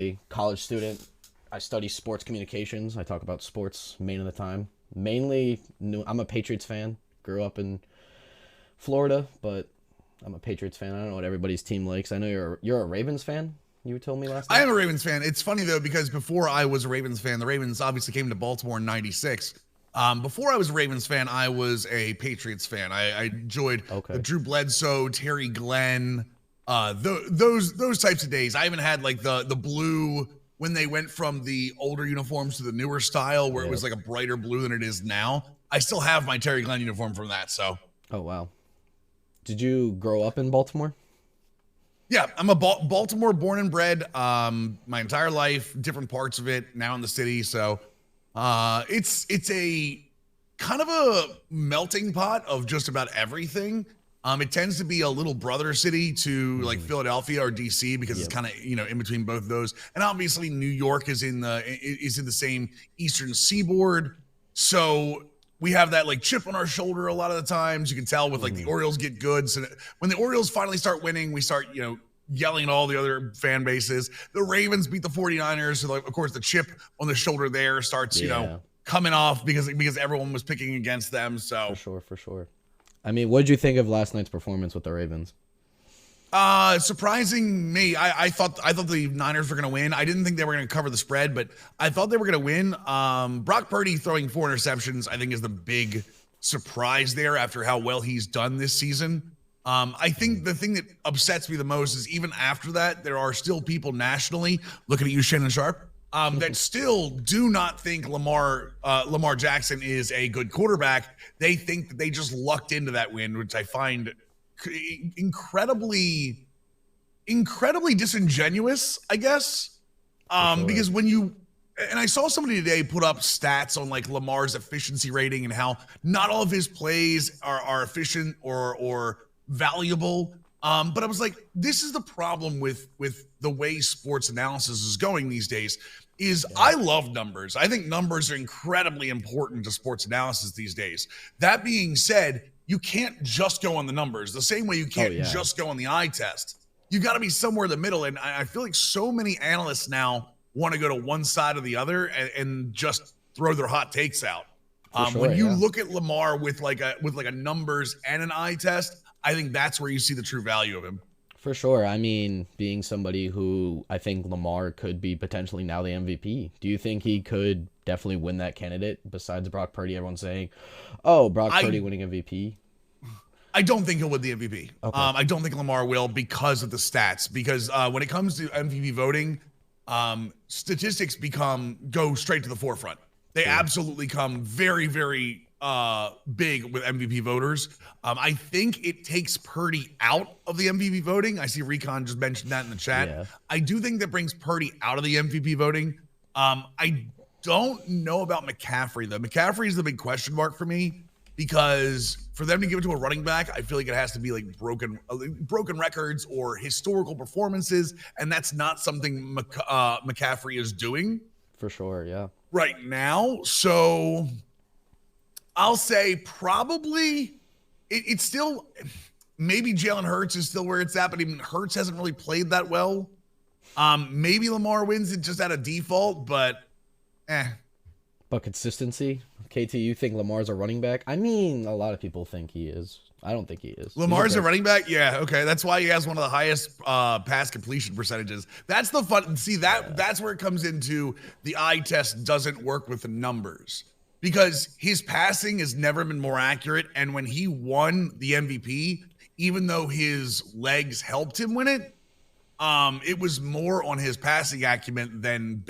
a college student. I study sports communications. I talk about sports main of the time. Mainly, I'm a Patriots fan. Grew up in Florida, but I'm a Patriots fan. I don't know what everybody's team likes. I know you're a Ravens fan. You told me last I night. am a Ravens fan. It's funny though because before I was a Ravens fan, the Ravens obviously came to Baltimore in '96. Before I was a Ravens fan, I was a Patriots fan. I enjoyed the Okay. Drew Bledsoe, Terry Glenn, those types of days. I even had like the blue when they went from the older uniforms to the newer style, where it Yeah. was like a brighter blue than it is now. I still have my Terry Glenn uniform from that. So Oh wow. Did you grow up in Baltimore? yeah, I'm a Baltimore born and bred. My entire life, different parts of it. Now in the city, so it's a kind of a melting pot of just about everything. It tends to be a little brother city to like Philadelphia or DC because it's Yep. kind of in between both of those. And obviously New York is in the same eastern seaboard. So we have that like chip on our shoulder a lot of the times. You can tell with like the Orioles get good. So when the Orioles finally start winning, we start, yelling at all the other fan bases. The Ravens beat the 49ers. So like, of course the chip on the shoulder there starts, Yeah. coming off because everyone was picking against them. For So sure. For sure. I mean, what did you think of last night's performance with the Ravens? surprising me. I thought the Niners were going to win. I didn't think they were going to cover the spread, but I thought they were going to win. Brock Purdy throwing 4 interceptions, I think, is the big surprise there after how well he's done this season. I think the thing that upsets me the most is even after that, there are still people nationally looking at you, Shannon Sharp, that still do not think Lamar Jackson is a good quarterback. They think that they just lucked into that win, which I find incredibly disingenuous, I guess. Sure. Because and I saw somebody today put up stats on like Lamar's efficiency rating and how not all of his plays are efficient or valuable. But I was like, this is the problem with the way sports analysis is going these days. I love numbers. I think numbers are incredibly important to sports analysis these days. That being said, you can't just go on the numbers the same way you can't yeah. just go on the eye test. You got to be somewhere in the middle. And I feel like so many analysts now want to go to one side or the other and just throw their hot takes out. Sure, When you yeah. look at Lamar with like a numbers and an eye test, I think that's where you see the true value of him. For sure. I mean, being somebody who I think Lamar could be potentially now the MVP. Do you think he could definitely win that candidate besides Brock Purdy? Everyone's saying, oh, Brock Purdy winning MVP. I don't think he'll win the MVP. Okay. I don't think Lamar will because of the stats. Because when it comes to MVP voting, statistics go straight to the forefront. They absolutely come very, very big with MVP voters. I think it takes Purdy out of the MVP voting. I see Recon just mentioned that in the chat. Yeah. I do think that brings Purdy out of the MVP voting. I don't know about McCaffrey though. McCaffrey is the big question mark for me because for them to give it to a running back, I feel like it has to be like broken records or historical performances, and that's not something McCaffrey is doing For sure, yeah. right now. So I'll say probably it's still maybe Jalen Hurts is still where it's at, but even Hurts hasn't really played that well. Maybe Lamar wins it just out of default, but But consistency? KT, you think Lamar's a running back? I mean, a lot of people think he is. I don't think he is. Lamar's He's a running back? Yeah, okay. That's why he has one of the highest pass completion percentages. That's the fun. See, that's where it comes into the eye test doesn't work with the numbers because his passing has never been more accurate. And when he won the MVP, even though his legs helped him win it, it was more on his passing acumen than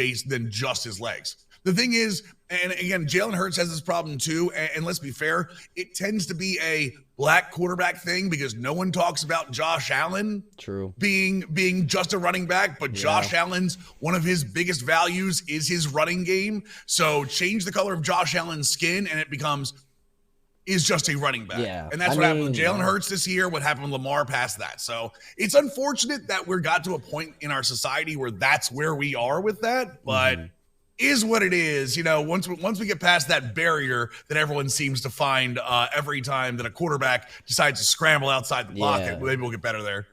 just his legs. The thing is, and again, Jalen Hurts has this problem too. And let's be fair, it tends to be a black quarterback thing because no one talks about Josh Allen True. being just a running back, but Josh Allen's one of his biggest values is his running game. So change the color of Josh Allen's skin and it becomes is just a running back. Yeah. And that's what happened with Jalen Hurts this year, what happened with Lamar past that. So it's unfortunate that we're got to a point in our society where that's where we are with that, but is what it is. Once we get past that barrier that everyone seems to find every time that a quarterback decides to scramble outside the pocket, maybe we'll get better there.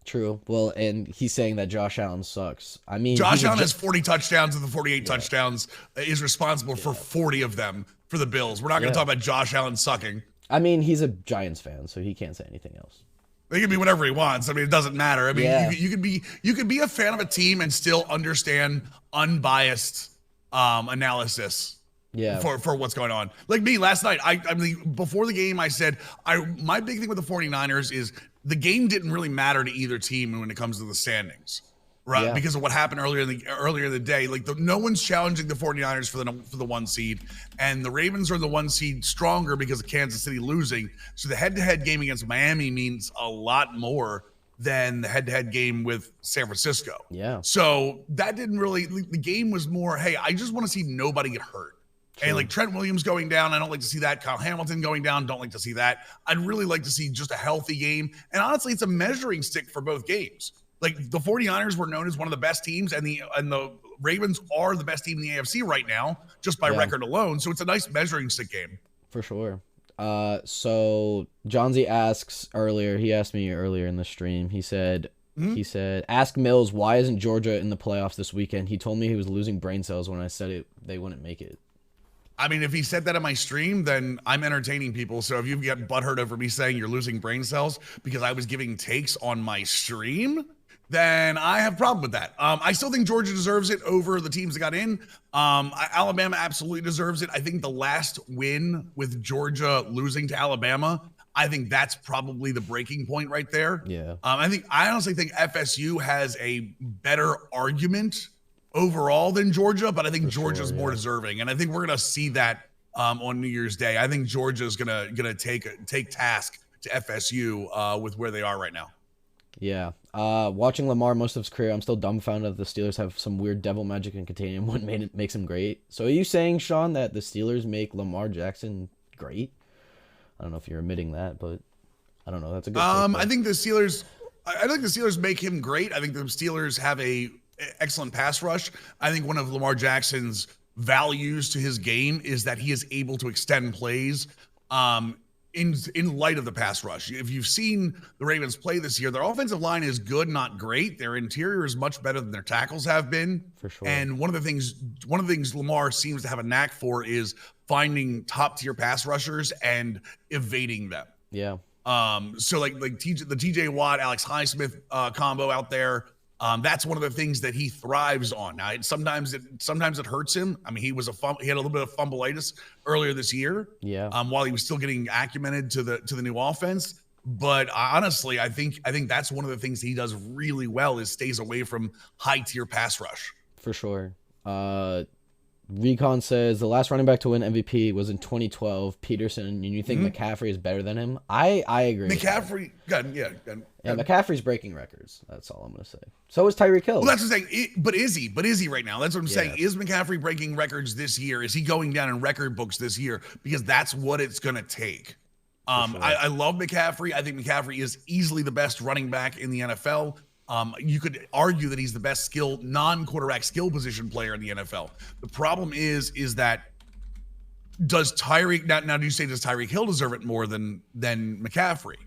True. Well, and he's saying that Josh Allen sucks. I mean, Josh Allen has 40 touchdowns, and the 48 Yeah. touchdowns is responsible for 40 of them for the Bills. We're not going to Yeah. talk about Josh Allen sucking. I mean, he's a Giants fan, so he can't say anything else. He can be whatever he wants. I mean, it doesn't matter. I mean, Yeah. you could be a fan of a team and still understand unbiased analysis. Yeah. For what's going on. Like me last night, I mean, before the game, I said my big thing with the 49ers is the game didn't really matter to either team when it comes to the standings. Right, Yeah. because of what happened earlier in the day, like no one's challenging the 49ers for the 1 seed, and the Ravens are the 1 seed stronger because of Kansas City losing. So the head-to-head game against Miami means a lot more than the head-to-head game with San Francisco. Yeah. So that didn't really. The game was more, hey, I just want to see nobody get hurt. True. And like Trent Williams going down, I don't like to see that. Kyle Hamilton going down, don't like to see that. I'd really like to see just a healthy game. And honestly, it's a measuring stick for both games. Like the 49ers were known as one of the best teams, and the Ravens are the best team in the AFC right now, just by record alone. So it's a nice measuring stick game. For sure. So Johnsy he asked me earlier in the stream, he said, ask Mills, why isn't Georgia in the playoffs this weekend? He told me he was losing brain cells when I said they wouldn't make it. I mean, if he said that on my stream, then I'm entertaining people. So if you get butthurt over me saying you're losing brain cells because I was giving takes on my stream, then I have a problem with that. I still think Georgia deserves it over the teams that got in. Alabama absolutely deserves it. I think the last win with Georgia losing to Alabama, I think that's probably the breaking point right there. Yeah. I honestly think FSU has a better argument overall than Georgia, but I think Georgia's more deserving. And I think we're going to see that on New Year's Day. I think Georgia's going to take task to FSU with where they are right now. Yeah. Watching Lamar most of his career, I'm still dumbfounded that the Steelers have some weird devil magic and containing him. What makes him great? So are you saying, Sean, that the Steelers make Lamar Jackson great? I don't know if you're admitting that, but I don't know. That's a good take, I think the Steelers make him great. I think the Steelers have a excellent pass rush. I think one of Lamar Jackson's values to his game is that he is able to extend plays in light of the pass rush. If you've seen the Ravens play this year, their offensive line is good, not great. Their interior is much better than their tackles have been. For sure. And one of the things Lamar seems to have a knack for is finding top tier pass rushers and evading them. Yeah. So like the TJ Watt, Alex Highsmith combo out there. That's one of the things that he thrives on. Now, sometimes it hurts him. I mean, he had a little bit of fumbleitis earlier this year. Yeah. While he was still getting acclimated to the new offense. But honestly, I think that's one of the things he does really well is stays away from high tier pass rush. For sure. Recon says the last running back to win MVP was in 2012, Peterson, and you think McCaffrey is better than him? I agree. McCaffrey, Yeah, McCaffrey's breaking records. That's all I'm gonna say. So is Tyreek Hill. Well, that's what I'm saying. But is he right now? That's what I'm saying. Yeah. Is McCaffrey breaking records this year? Is he going down in record books this year? Because that's what it's gonna take. Sure. I love McCaffrey. I think McCaffrey is easily the best running back in the NFL. You could argue that he's the best non-quarterback skill position player in the NFL. The problem is that does Tyreek now do you say does Tyreek Hill deserve it more than McCaffrey?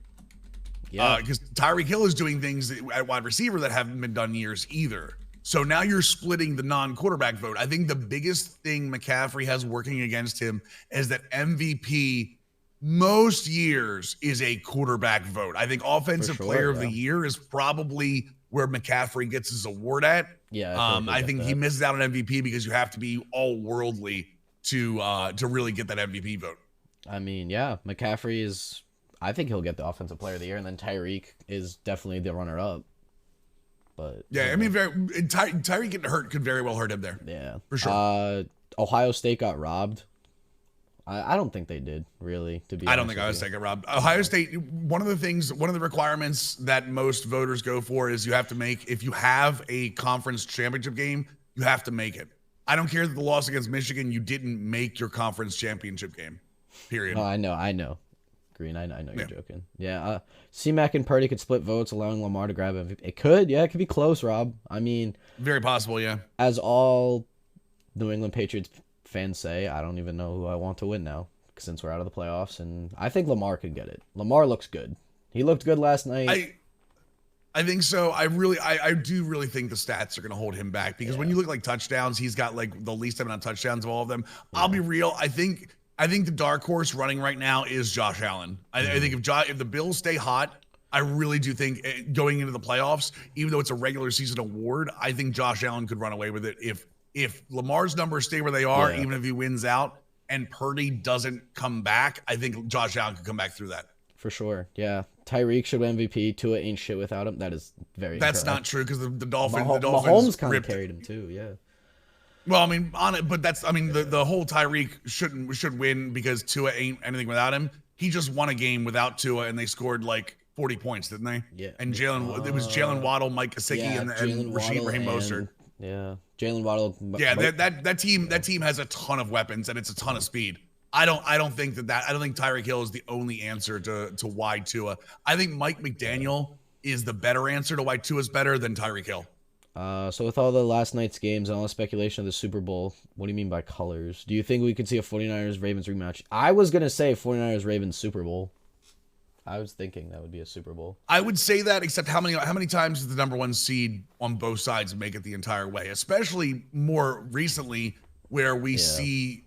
Yeah. Because Tyreek Hill is doing things at wide receiver that haven't been done years either. So now you're splitting the non-quarterback vote. I think the biggest thing McCaffrey has working against him is that MVP most years is a quarterback vote. I think offensive player of the year is probably where McCaffrey gets his award at. Yeah. I think he misses out on MVP because you have to be all worldly to really get that MVP vote. I mean, yeah, McCaffrey is. I think he'll get the offensive player of the year, and then Tyreek is definitely the runner-up. But yeah, I mean, Tyreek getting hurt could very well hurt him there. Yeah, for sure. Ohio State got robbed. I don't think they did, really, to be honest. I don't think Ohio State got robbed. Ohio State, one of the requirements that most voters go for is you have to make, if you have a conference championship game, you have to make it. I don't care that the loss against Michigan, you didn't make your conference championship game, period. Oh, I know. Green, I know you're joking. Yeah, C-Mac and Purdy could split votes, allowing Lamar to grab MVP. It could be close, Rob. I mean. Very possible, yeah. As all New England Patriots fans say, I don't even know who I want to win now since we're out of the playoffs, and I think Lamar could get it. Lamar looks good. He looked good last night. I think so. I do really think the stats are going to hold him back because when you look like touchdowns, he's got like the least amount of touchdowns of all of them. I'll be real. I think the dark horse running right now is Josh Allen. I think if the Bills stay hot, I really do think going into the playoffs, even though it's a regular season award, I think Josh Allen could run away with it if Lamar's numbers stay where they are, even if he wins out and Purdy doesn't come back. I think Josh Allen could come back through that. For sure, yeah. Tyreek should win MVP. Tua ain't shit without him. That is very. That's not true because the Dolphins. Mahomes kind of carried him too. Yeah. Well, I mean, on it, but the whole Tyreek should win because Tua ain't anything without him. He just won a game without Tua, and they scored like 40 points, didn't they? Yeah. And it was Jalen Waddle, Mike Gesicki, and Raheem Mostert. Yeah, Jalen Waddle. Yeah, that team has a ton of weapons and it's a ton of speed. I don't think Tyreek Hill is the only answer to why Tua. I think Mike McDaniel is the better answer to why Tua's better than Tyreek Hill. So with all the last night's games and all the speculation of the Super Bowl, what do you mean by colors? Do you think we could see a 49ers-Ravens rematch? I was going to say 49ers-Ravens Super Bowl. I was thinking that would be a Super Bowl. I would say that, except how many times does the number one seed on both sides make it the entire way? Especially more recently, where we see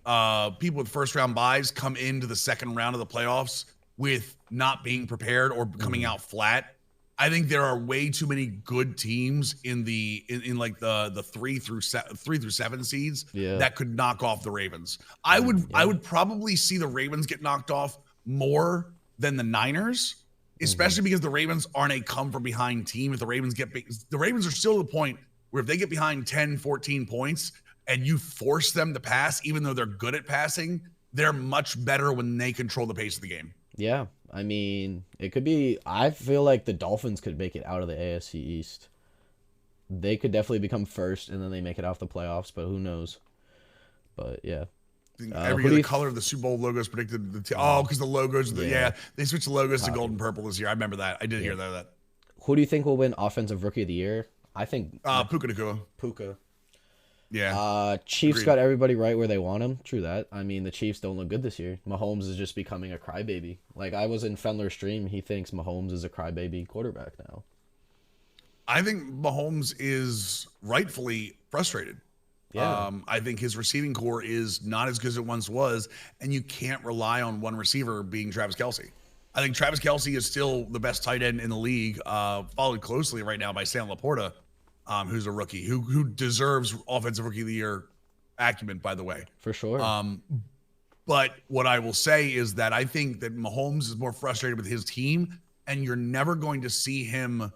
people with first round buys come into the second round of the playoffs with not being prepared or coming out flat. I think there are way too many good teams in like the 3 through 7 seeds that could knock off the Ravens. I would probably see the Ravens get knocked off more than the Niners, especially because the Ravens aren't a come from behind team. If the Ravens are still to the point where if they get behind 10, 14 points and you force them to pass, even though they're good at passing, they're much better when they control the pace of the game. Yeah. I mean, it could be, I feel like the Dolphins could make it out of the AFC East. They could definitely become first and then they make it off the playoffs, but who knows? But yeah. Every other color of the Super Bowl logos predicted because the logos, they switched the logos to gold and purple this year. I remember that. I did hear that. Who do you think will win Offensive Rookie of the Year? I think Puka Nacua. Puka. Yeah. Chiefs Agreed. Got everybody right where they want him. True that. I mean, the Chiefs don't look good this year. Mahomes is just becoming a crybaby. Like I was in Fendler's stream, he thinks Mahomes is a crybaby quarterback now. I think Mahomes is rightfully frustrated. Yeah. I think his receiving core is not as good as it once was, and you can't rely on one receiver being Travis Kelce. I think Travis Kelce is still the best tight end in the league, followed closely right now by Sam Laporta, who's a rookie, who deserves Offensive Rookie of the Year acumen, by the way. For sure. But what I will say is that I think that Mahomes is more frustrated with his team, and you're never going to see him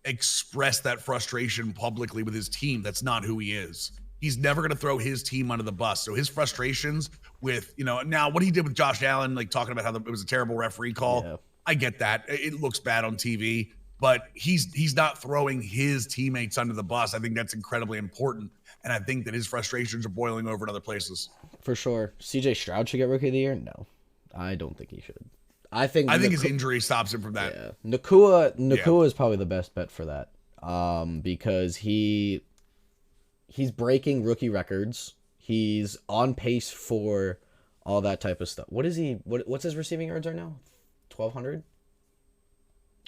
express that frustration publicly with his team. That's not who he is. He's never going to throw his team under the bus. So his frustrations with, now what he did with Josh Allen, like talking about how it was a terrible referee call. I get that. It looks bad on TV, but he's not throwing his teammates under the bus. I think that's incredibly important. And I think that his frustrations are boiling over in other places. For sure. CJ Stroud should get Rookie of the Year? No, I don't think he should. I think his injury stops him from that. Yeah. Nacua is probably the best bet for that. Because he's breaking rookie records. He's on pace for all that type of stuff. What's his receiving yards right now? 1,200?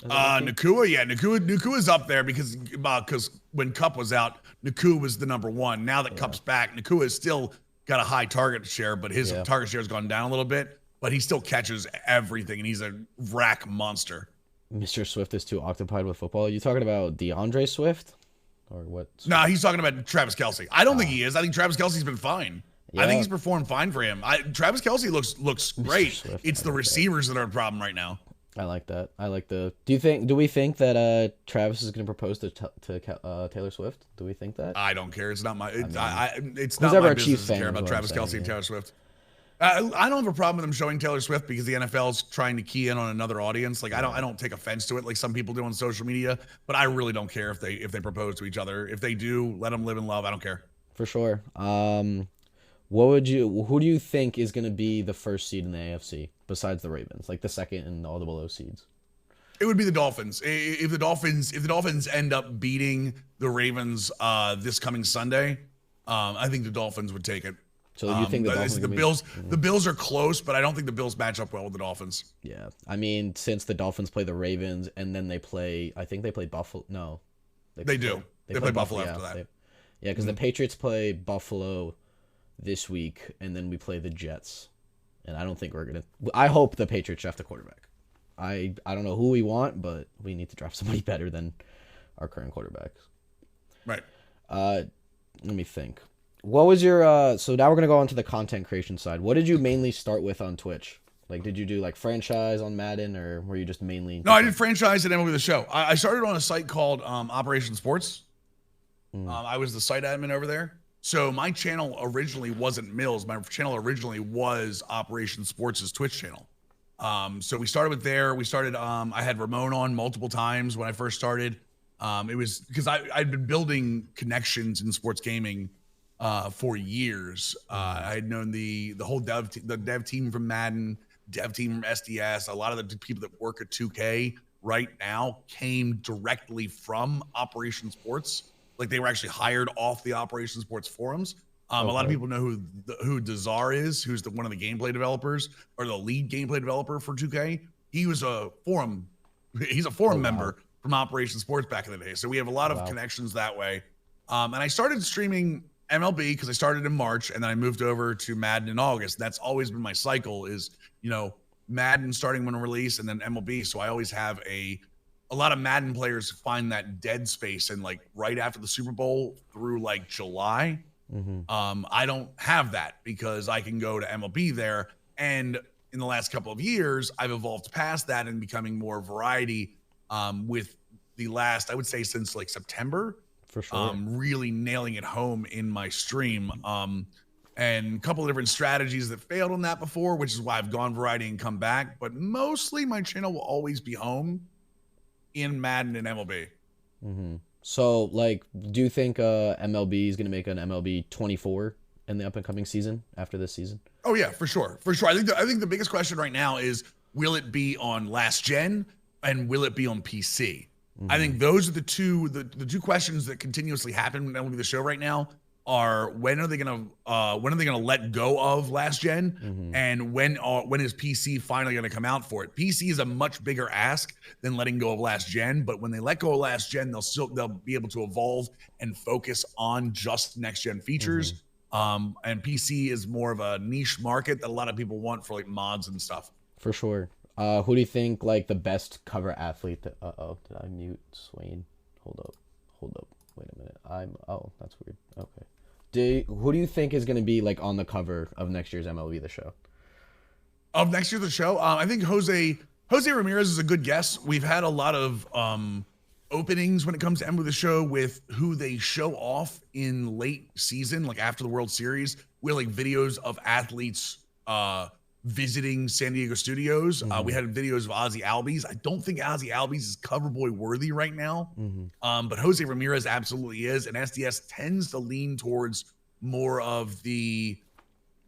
Nakua's up there because when Kupp was out, Nakua was the number one. Now that Kupp's back, Nakua has still got a high target share, but his target share has gone down a little bit. But he still catches everything, and he's a rack monster. Mr. Swift is too occupied with football. Are you talking about DeAndre Swift? Or what? No, he's talking about Travis Kelce. I don't think he is. I think Travis Kelce's been fine. Yeah. I think he's performed fine for him. Travis Kelce looks great. Swift, it's the receivers that are a problem right now. I like that. Do we think that Travis is going to propose to Taylor Swift? Do we think that? I don't care. It's not my. It's not my business to care about Travis Kelce and Taylor Swift. I don't have a problem with them showing Taylor Swift because the NFL's trying to key in on another audience. Like I don't take offense to it like some people do on social media, but I really don't care if they propose to each other. If they do, let them live in love. I don't care. For sure. Who do you think is going to be the first seed in the AFC besides the Ravens, like the second and all the below seeds? It would be the Dolphins. If the Dolphins end up beating the Ravens this coming Sunday, I think the Dolphins would take it. So you think the Dolphins? The Bills are close, but I don't think the Bills match up well with the Dolphins. Yeah, I mean, since the Dolphins play the Ravens and then they play, I think they play Buffalo. No, they do. They play Buffalo after that. Yeah, because the Patriots play Buffalo this week, and then we play the Jets. And I don't think we're gonna. I hope the Patriots draft a quarterback. I don't know who we want, but we need to draft somebody better than our current quarterbacks. Right. Let me think. What was your so now we're gonna go on to the content creation side. What did you mainly start with on Twitch? Like, did you do like franchise on Madden, or were you just mainly? No, I did franchise and MLB The Show. I started on a site called Operation Sports. I was the site admin over there. So my channel originally wasn't Mills. My channel originally was Operation Sports' Twitch channel. So we started with there. We started. I had Ramon on multiple times when I first started. It was because I'd been building connections in sports gaming for years. I had known the whole dev team from Madden, dev team from SDS. A lot of the people that work at 2K right now came directly from Operation Sports. Like they were actually hired off the Operation Sports forums. A lot of people know who Dazar is, who's one of the gameplay developers or the lead gameplay developer for 2K. He was a forum. He's a forum member from Operation Sports back in the day. So we have a lot of connections that way. And I started streaming MLB because I started in March, and then I moved over to Madden in August. That's always been my cycle is, Madden starting when release and then MLB. So I always have a lot of Madden players find that dead space and like right after the Super Bowl through like July. I don't have that because I can go to MLB there. And in the last couple of years, I've evolved past that and becoming more variety with the last, I would say since like September, for sure. Really nailing it home in my stream. And a couple of different strategies that failed on that before, which is why I've gone variety and come back. But mostly my channel will always be home in Madden and MLB. So, like, do you think MLB is going to make an MLB 24 in the up and coming season after this season? Oh yeah, for sure. I think the biggest question right now is, will it be on last gen and will it be on PC? I think those are the two questions that continuously happen in MLB The Show right now. Are when are they gonna let go of last gen, and when is PC finally gonna come out for it? PC is a much bigger ask than letting go of last gen, but when they let go of last gen, they'll be able to evolve and focus on just next gen features. And PC is more of a niche market that a lot of people want for like mods and stuff. For sure. Who do you think like the best cover athlete? Did I mute Swain? Hold up. Wait a minute. That's weird. Okay. Who do you think is going to be like on the cover of next year's MLB The Show? Of next year's The Show, I think Jose Ramirez is a good guess. We've had a lot of openings when it comes to MLB The Show with who they show off in late season, like after the World Series, with like videos of athletes visiting San Diego studios. We had videos of Ozzy Albies. I don't think Ozzy Albies is cover boy worthy right now. But Jose Ramirez absolutely is. And SDS tends to lean towards more of the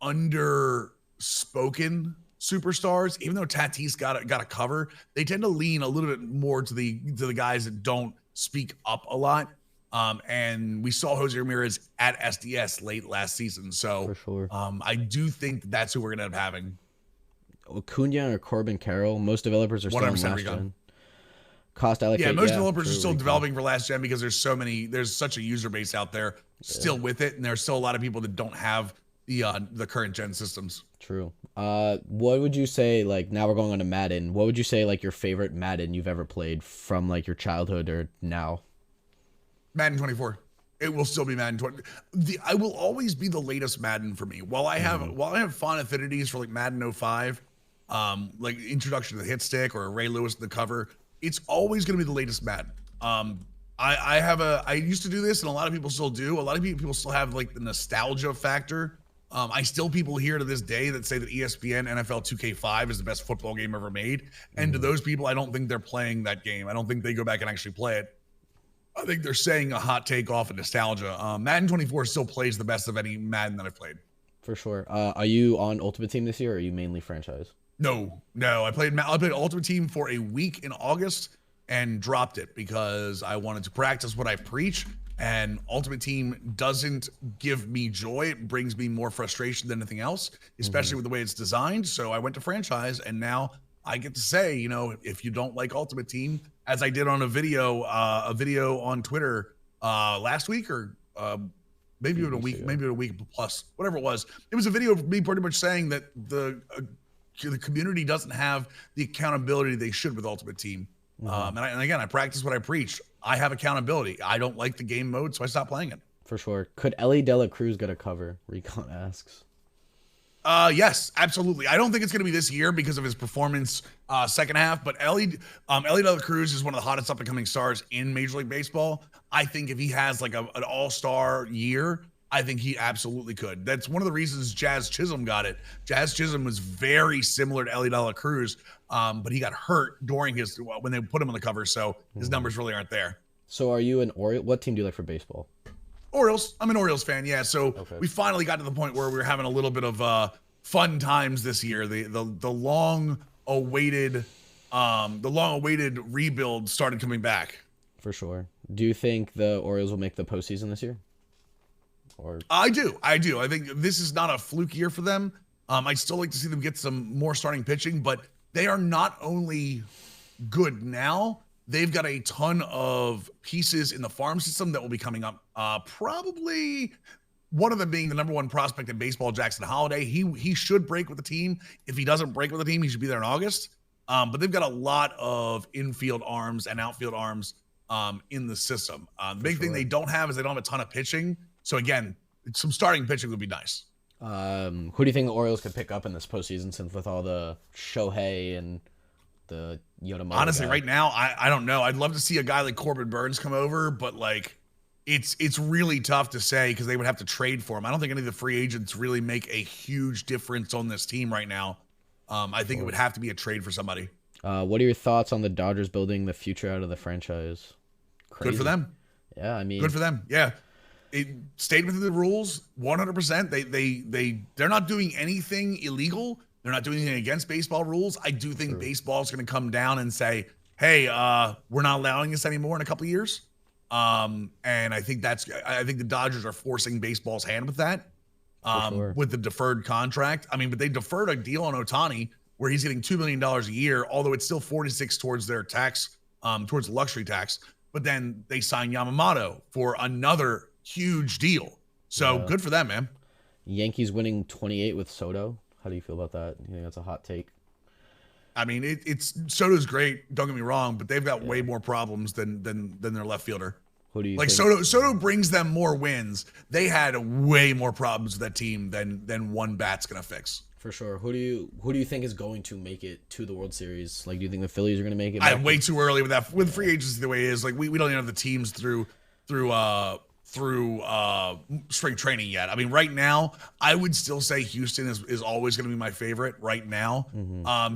underspoken superstars. Even though Tatis got a cover, they tend to lean a little bit more to the guys that don't speak up a lot. And we saw Jose Ramirez at SDS late last season. So for sure. I do think that's who we're going to end up having. Acuna or Corbin Carroll. Most developers are still on last gen. Cost allocate. Yeah, most developers are still developing for last gen because there's such a user base out there still with it, and there's still a lot of people that don't have the current gen systems. True. What would you say, like, now we're going on to Madden, what would you say like your favorite Madden you've ever played from like your childhood or now? Madden 24. It will still be Madden 20. I will always be the latest Madden for me. While I have fond affinities for like Madden 05, like introduction to the hit stick or Ray Lewis in the cover, it's always going to be the latest Madden. I used to do this, and a lot of people still do. A lot of people still have like the nostalgia factor. I still people here to this day that say that ESPN NFL 2K5 is the best football game ever made. And to those people, I don't think they're playing that game. I don't think they go back and actually play it. I think they're saying a hot take off of nostalgia. Madden 24 still plays the best of any Madden that I've played. For sure. Are you on Ultimate Team this year, or are you mainly franchise? No. I played Ultimate Team for a week in August and dropped it because I wanted to practice what I preach. And Ultimate Team doesn't give me joy. It brings me more frustration than anything else, especially with the way it's designed. So I went to franchise, and now I get to say, you know, if you don't like Ultimate Team, as I did on a video on Twitter last week, or maybe even a week, maybe a week plus, whatever it was. It was a video of me pretty much saying that the community doesn't have the accountability they should with Ultimate Team. And again, I practice what I preach. I have accountability. I don't like the game mode, so I stopped playing it. For sure. Could Ellie De La Cruz get a cover? Recon asks. Yes, absolutely. I don't think it's going to be this year because of his performance second half, but Ellie De La Cruz is one of the hottest up-and-coming stars in Major League Baseball. I think if he has like an all-star year, I think he absolutely could. That's one of the reasons Jazz Chisholm got it. Jazz Chisholm was very similar to Ellie De La Cruz, but he got hurt during when they put him on the cover, so his numbers really aren't there. So are you an Orioles? What team do you like for baseball? Orioles. I'm an Orioles fan, yeah. So we finally got to the point where we were having a little bit of fun times this year. The long awaited rebuild started coming back. For sure. Do you think the Orioles will make the postseason this year? Or I do. I think this is not a fluke year for them. I'd still like to see them get some more starting pitching, but they are not only good now, they've got a ton of pieces in the farm system that will be coming up. Probably one of them being the number one prospect in baseball, Jackson Holliday. He should break with the team. If he doesn't break with the team, he should be there in August. But they've got a lot of infield arms and outfield arms in the system. The big thing they don't have is they don't have a ton of pitching. So again, some starting pitching would be nice. Who do you think the Orioles could pick up in this postseason, since with all the Shohei and the Yoda? Honestly, right now, I don't know. I'd love to see a guy like Corbin Burns come over, but like it's really tough to say because they would have to trade for him. I don't think any of the free agents really make a huge difference on this team right now. I think it would have to be a trade for somebody. What are your thoughts on the Dodgers building the future out of the franchise? Crazy. Good for them. Yeah, I mean, good for them. Yeah. It stayed within the rules 100%. They're not doing anything illegal. They're not doing anything against baseball rules. I do think baseball is going to come down and say, hey, we're not allowing this anymore in a couple of years. And I think the Dodgers are forcing baseball's hand with that, with the deferred contract. I mean, but they deferred a deal on Ohtani where he's getting $2 million a year, although it's still 46 towards their tax, towards the luxury tax. But then they signed Yamamoto for another huge deal. So good for them, man. Yankees winning 28 with Soto. How do you feel about that? You think that's a hot take? I mean, it's Soto's great. Don't get me wrong, but they've got way more problems than their left fielder. Who do you like? think? Soto brings them more wins. They had way more problems with that team than one bat's gonna fix. For sure. Who do you think is going to make it to the World Series? Like, do you think the Phillies are going to make it? I'm way too early with that. With free agency the way it is, like we don't even have the teams through spring training yet. I mean, right now, I would still say Houston is always going to be my favorite right now,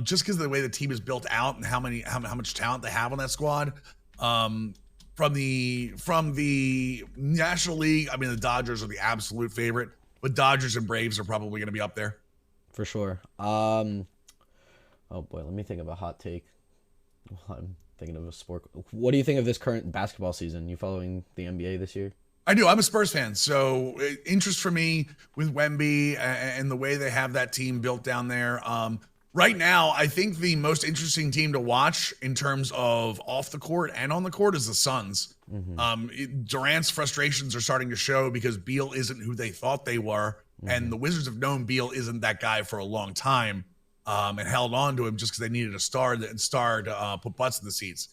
just because of the way the team is built out and how much talent they have on that squad. From the National League, I mean, the Dodgers are the absolute favorite, but Dodgers and Braves are probably going to be up there. For sure. Oh boy, let me think of a hot take. I'm thinking of a sport. What do you think of this current basketball season? You following the NBA this year? I do. I'm a Spurs fan, so interest for me with Wemby and the way they have that team built down there. Right now, I think the most interesting team to watch in terms of off the court and on the court is the Suns. Durant's frustrations are starting to show because Beal isn't who they thought they were, and the Wizards have known Beal isn't that guy for a long time, and held on to him just because they needed a star to put butts in the seats.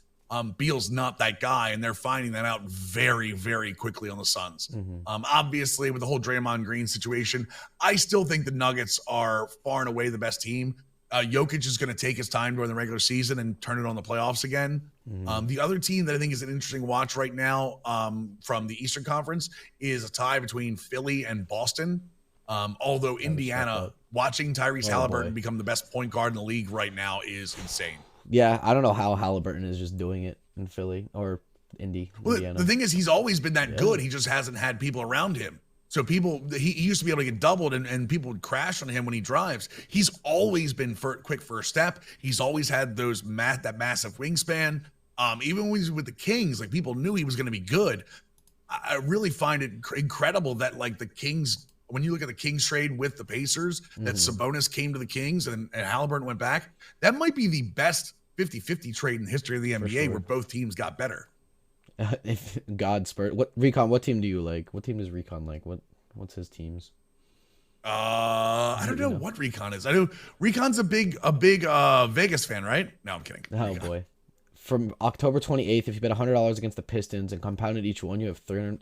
Beal's not that guy, and they're finding that out very, very quickly on the Suns. Obviously, with the whole Draymond Green situation, I still think the Nuggets are far and away the best team. Jokic is going to take his time during the regular season and turn it on the playoffs again. The other team that I think is an interesting watch right now from the Eastern Conference is a tie between Philly and Boston. Although Indiana, watching Tyrese Halliburton become the best point guard in the league right now is insane. Yeah, I don't know how Halliburton is just doing it in Philly or Indiana. The thing is, he's always been that good. He just hasn't had people around him. So he used to be able to get doubled and people would crash on him when he drives. He's always been quick first step. He's always had that massive wingspan. Even when he was with the Kings, like people knew he was going to be good. I really find it incredible that like the Kings, when you look at the Kings trade with the Pacers, that Sabonis came to the Kings and Halliburton went back. That might be the best 50-50 trade in the history of the NBA where both teams got better. If God Spurs, what Recon? What team do you like? What team does Recon like? What's his teams? I don't know what Recon is. I know Recon's a big Vegas fan, right? No, I'm kidding. Oh Recon. boy. From October 28th, if you bet $100 against the Pistons and compounded each one, you have 300.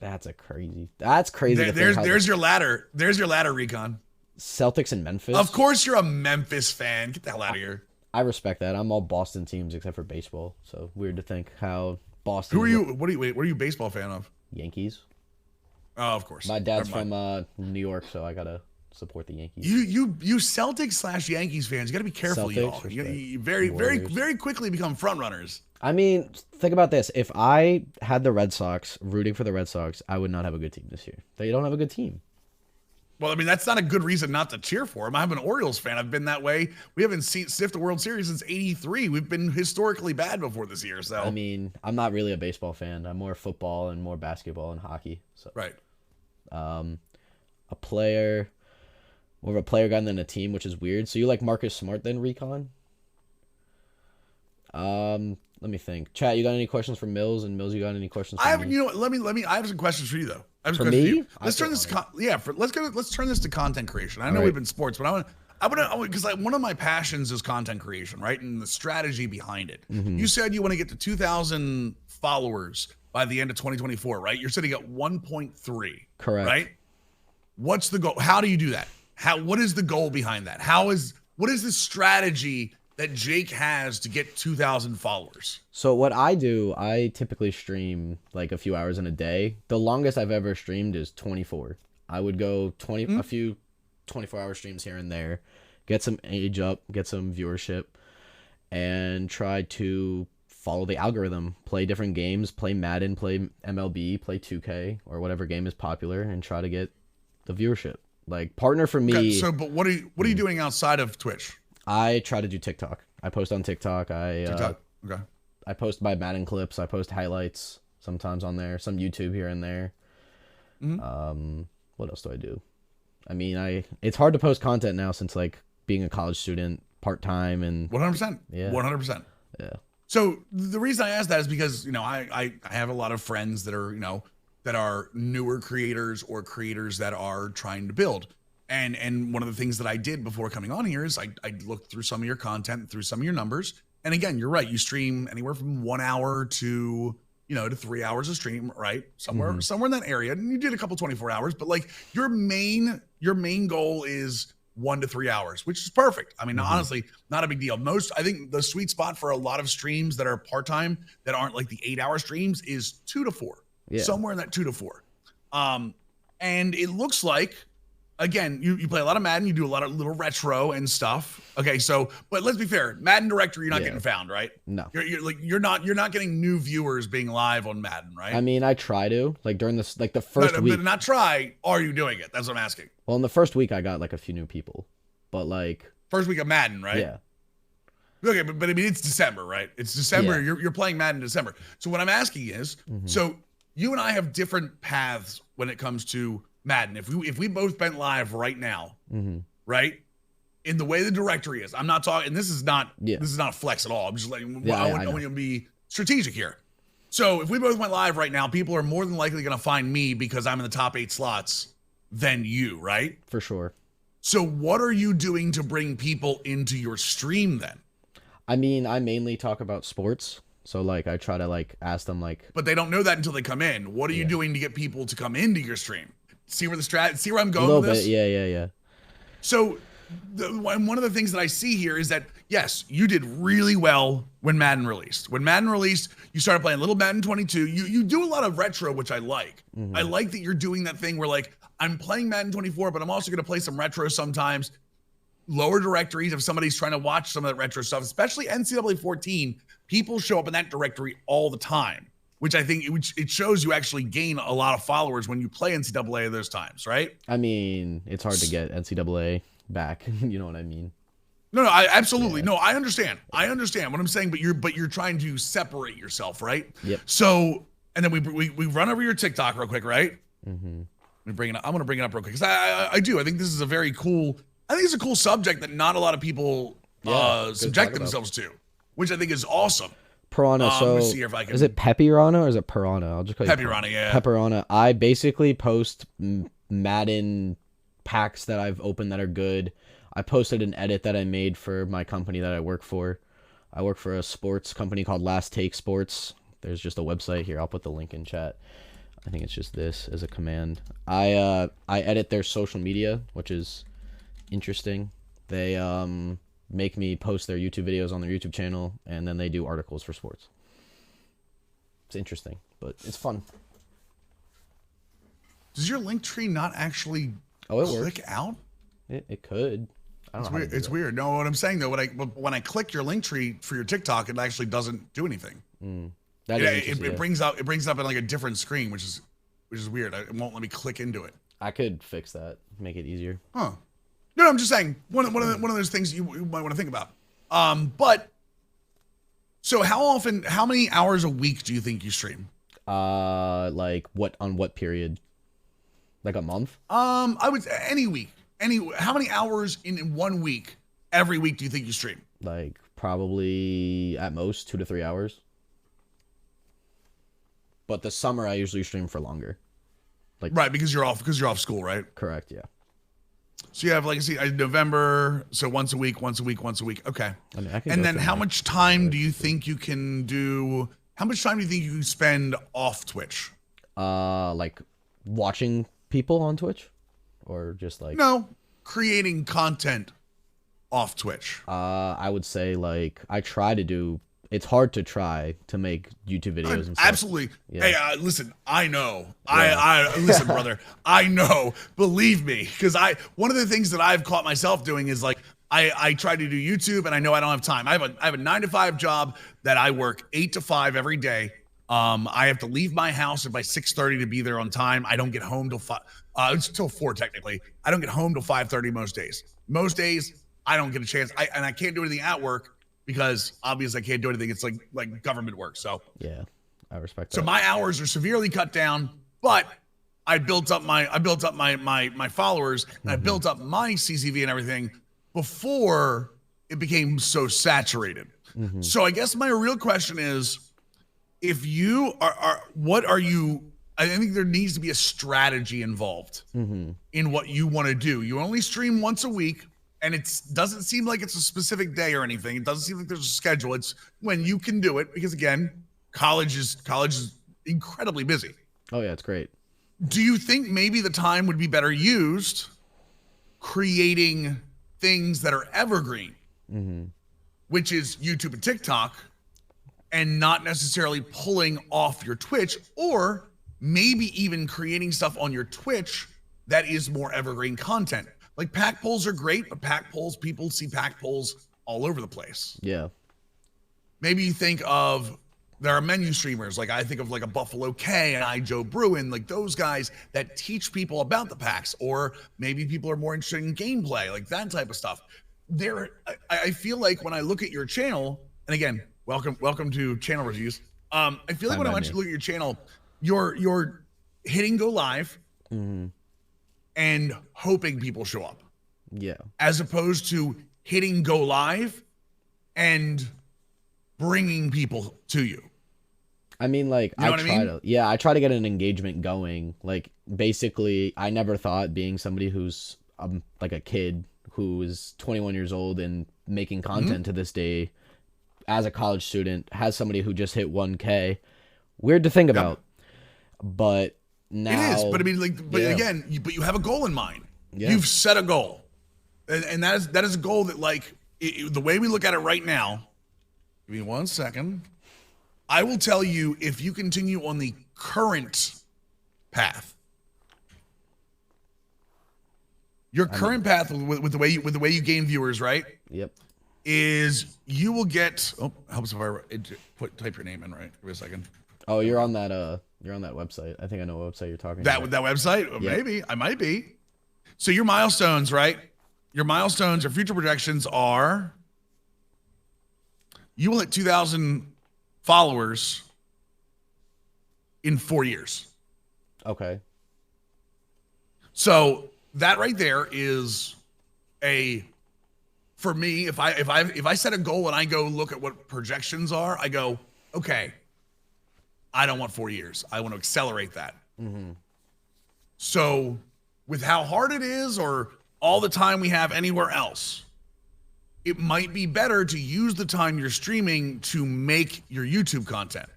That's crazy. There's your ladder. There's your ladder, Recon. Celtics and Memphis. Of course, you're a Memphis fan. Get the hell out of here. I respect that. I'm all Boston teams except for baseball. So weird to think how Boston. Who are you? What are you a baseball fan of? Yankees. Oh, of course. My dad's from New York, so I gotta support the Yankees. You Celtics/Yankees fans. You got to be careful, y'all. You very quickly become front runners. I mean, think about this. If I had the Red Sox, rooting for the Red Sox, I would not have a good team this year. They don't have a good team. Well, I mean, that's not a good reason not to cheer for them. I'm an Orioles fan. I've been that way. We haven't sniffed a World Series since '83. We've been historically bad before this year. So I mean, I'm not really a baseball fan. I'm more football and more basketball and hockey. So right. A player, more of a player guy than a team, which is weird. So you like Marcus Smart then, Recon? Let me think. Chat, you got any questions for Mills? And Mills, you got any questions for me? You know what? Let me. I have some questions for you though. I have some For questions me? for you. Let's turn this. Let's turn this to content creation. I know we've been sports, but I want because like one of my passions is content creation, right? And the strategy behind it. You said you want to get to 2,000 followers by the end of 2024, right? You're sitting at 1.3. Correct. Right? What's the goal? How do you do that? What is the goal behind that? What is the strategy that Jake has to get 2,000 followers? So what I do, I typically stream like a few hours in a day. The longest I've ever streamed is 24. I would go a few 24-hour streams here and there, get some age up, get some viewership, and try to follow the algorithm, play different games, play Madden, play MLB, play 2K, or whatever game is popular, and try to get the viewership. Like, partner for me. Okay, so, but what are you doing outside of Twitch? I try to do TikTok. I post on TikTok. TikTok. Okay. I post my Madden clips. I post highlights sometimes on there. Some YouTube here and there. What else do I do? I mean, it's hard to post content now since like being a college student, part time, and 100%. Yeah. 100%. Yeah. So the reason I ask that is because I have a lot of friends that are that are newer creators or creators that are trying to build. And one of the things that I did before coming on here is I looked through some of your content, through some of your numbers. And again, you're right. You stream anywhere from 1 hour to 3 hours of stream, right? Somewhere in that area. And you did a couple 24 hours, but like your main goal is 1 to 3 hours, which is perfect. I mean, honestly, not a big deal. I think the sweet spot for a lot of streams that are part-time that aren't like the 8-hour streams is 2 to 4, somewhere in that 2 to 4. And it looks like, again, you play a lot of Madden, you do a lot of little retro and stuff. Okay, so but let's be fair, Madden Directory, you're not getting found, right? No. You're not getting new viewers being live on Madden, right? I mean, I try to during this the first week. But not try. Are you doing it? That's what I'm asking. Well, in the first week, I got like a few new people, but like first week of Madden, right? Yeah. Okay, but I mean, it's December, right? It's December. Yeah. You're playing Madden in December. So what I'm asking is, so you and I have different paths when it comes to Madden. If we both went live right now, right, in the way the directory is, I'm not talking. And this is not a flex at all. I'm just letting. I want you to be strategic here. So if we both went live right now, people are more than likely going to find me because I'm in the top 8 slots than you, right? For sure. So what are you doing to bring people into your stream then? I mean, I mainly talk about sports. So like I try to like ask them like. But they don't know that until they come in. What are you doing to get people to come into your stream? See where I'm going with this? Yeah. So one of the things that I see here is that, yes, you did really well when Madden released. When Madden released, you started playing Little Madden 22. You do a lot of retro, which I like. I like that you're doing that thing where like, I'm playing Madden 24, but I'm also going to play some retro sometimes. Lower directories if somebody's trying to watch some of that retro stuff, especially NCAA 14, people show up in that directory all the time. Which I think it shows you actually gain a lot of followers when you play NCAA those times, right? I mean, it's hard to get NCAA back. You know what I mean? No, I absolutely no. I understand what I'm saying, but you're trying to separate yourself, right? Yep. So and then we run over your TikTok real quick, right? Mm-hmm. I'm going to bring it up real quick because I do. I think this is a very cool. I think it's a cool subject that not a lot of people subject themselves to, which I think is awesome. Piranha. So let's see if I can... is it Pepirana or is it Piranha? I'll just call you Pepirana. Yeah. Pepirana. I basically post Madden packs that I've opened that are good. I posted an edit that I made for my company that I work for. I work for a sports company called Last Take Sports. There's just a website here. I'll put the link in chat. I think it's just this as a command. I edit their social media, which is interesting. They make me post their YouTube videos on their YouTube channel, and then they do articles for sports. It's interesting, but it's fun. Does your link tree not actually click out? It could. I don't know. It's weird. No, what I'm saying though, when I click your link tree for your TikTok, it actually doesn't do anything. It brings up in like a different screen, which is weird. It won't let me click into it. I could fix that, make it easier. Huh? No, I'm just saying one of those things you might want to think about. But so how many hours a week do you think you stream? Like what period? Like a month? I would say any week. How many hours in 1 week every week do you think you stream? Like probably at most 2 to 3 hours. But the summer I usually stream for longer. Like right, because you're off school, right? Correct, yeah. So you have like November, so once a week. Okay. I mean, and then how much time do you think you can do? How much time do you think you can spend off Twitch? Like watching people on Twitch, or just like creating content off Twitch. I would say like I try to do. It's hard to try to make YouTube videos and stuff. Absolutely. Yeah. Hey, listen, I know. Yeah. I listen, brother. I know. Believe me, because one of the things that I've caught myself doing is like I try to do YouTube, and I know I don't have time. I have a 9-to-5 job that I work 8 to 5 every day. I have to leave my house by 6:30 to be there on time. I don't get home till 5. It's till 4 technically. I don't get home till 5:30 most days. Most days I don't get a chance. I can't do anything at work. Because obviously I can't do anything. It's like government work. So yeah, I respect that. So my hours are severely cut down, but I built up my followers and I built up my CCV and everything before it became so saturated. So I guess my real question is, if you are what are you? I think there needs to be a strategy involved in what you want to do. You only stream once a week. And it doesn't seem like it's a specific day or anything. It doesn't seem like there's a schedule. It's when you can do it because, again, college is incredibly busy. Oh, yeah, it's great. Do you think maybe the time would be better used creating things that are evergreen, which is YouTube and TikTok, and not necessarily pulling off your Twitch, or maybe even creating stuff on your Twitch that is more evergreen content? Like pack polls are great, but people see pack polls all over the place. Yeah. Maybe you think of, there are menu streamers, like I think of like a Buffalo K and Joe Bruin, like those guys that teach people about the packs, or maybe people are more interested in gameplay, like that type of stuff. I feel like when I look at your channel, and again, welcome to channel reviews. I feel like when I actually look at your channel, you're hitting go live. And hoping people show up. Yeah. As opposed to hitting go live and bringing people to you. I mean, like, you know I try to get an engagement going. Like, basically, I never thought being somebody who's like a kid who is 21 years old and making content to this day as a college student, has somebody who just hit 1K. Weird to think about. But now, it is, but I mean, again, you have a goal in mind. Yeah. You've set a goal, and that is a goal that, like, the way we look at it right now. Give me 1 second. I will tell you, if you continue on the current path, your current path with the way you gain viewers, right? Yep. Is you will get. Oh, helps if I type your name in right. Give me a second. Oh, you're on that. You're on that website. I think I know what website you're talking about. That website? Yep. Maybe. I might be. So your milestones, right? Your milestones or future projections are you will hit 2,000 followers in 4 years. Okay. So that right there is for me, if I set a goal and I go look at what projections are, I go, okay, I don't want 4 years. I want to accelerate that. Mm-hmm. So with how hard it is or all the time we have anywhere else, it might be better to use the time you're streaming to make your YouTube content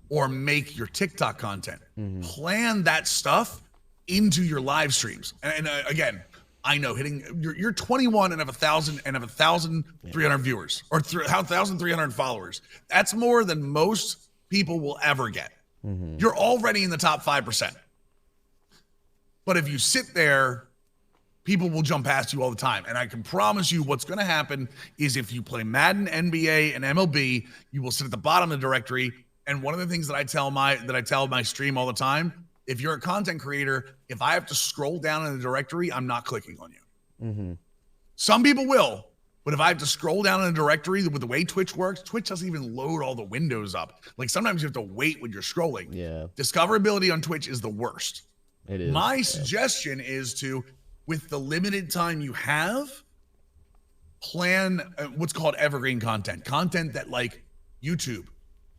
or make your TikTok content. Mm-hmm. Plan that stuff into your live streams. And again, I know you're 21 and have 1,300 viewers or 1,300 followers. That's more than most people will ever get. Mm-hmm. You're already in the top 5%. But if you sit there, people will jump past you all the time. And I can promise you what's going to happen is if you play Madden, NBA, and MLB, you will sit at the bottom of the directory. And one of the things that I tell my stream all the time, if you're a content creator, if I have to scroll down in the directory, I'm not clicking on you. Mm-hmm. Some people will, but if I have to scroll down in the directory with the way Twitch works, Twitch doesn't even load all the windows up. Like sometimes you have to wait when you're scrolling. Yeah. Discoverability on Twitch is the worst. It is. My suggestion is to, with the limited time you have, plan what's called evergreen content that like YouTube.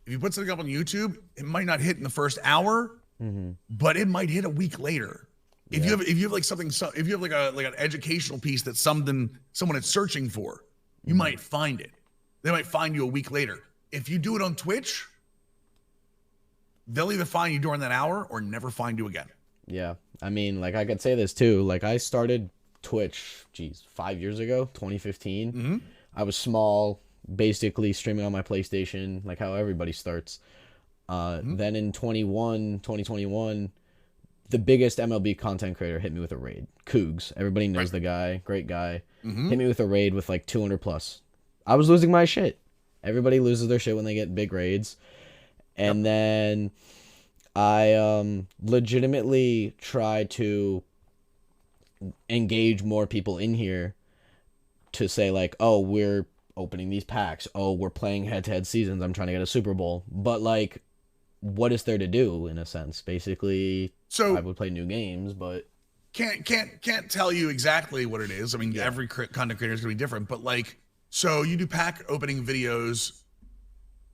If you put something up on YouTube, it might not hit in the first hour, mm-hmm. but it might hit a week later. Yeah. If you have like something, if you have like an educational piece that someone is searching for, you mm-hmm. might find it. They might find you a week later. If you do it on Twitch, they'll either find you during that hour or never find you again. Yeah. I mean, like I could say this too. Like I started Twitch, 5 years ago, 2015. Mm-hmm. I was small, basically streaming on my PlayStation, like how everybody starts. Mm-hmm. Then in 2021, the biggest MLB content creator hit me with a raid. Cougs. Everybody knows the guy. Great guy. Mm-hmm. Hit me with a raid with like 200 plus. I was losing my shit. Everybody loses their shit when they get big raids. And then I legitimately try to engage more people in here to say like, oh, we're opening these packs. Oh, we're playing head-to-head seasons. I'm trying to get a Super Bowl. But like, what is there to do in a sense? Basically, so I would play new games, but can't tell you exactly what it is. I mean, every content creator is going to be different, but like, so you do pack opening videos.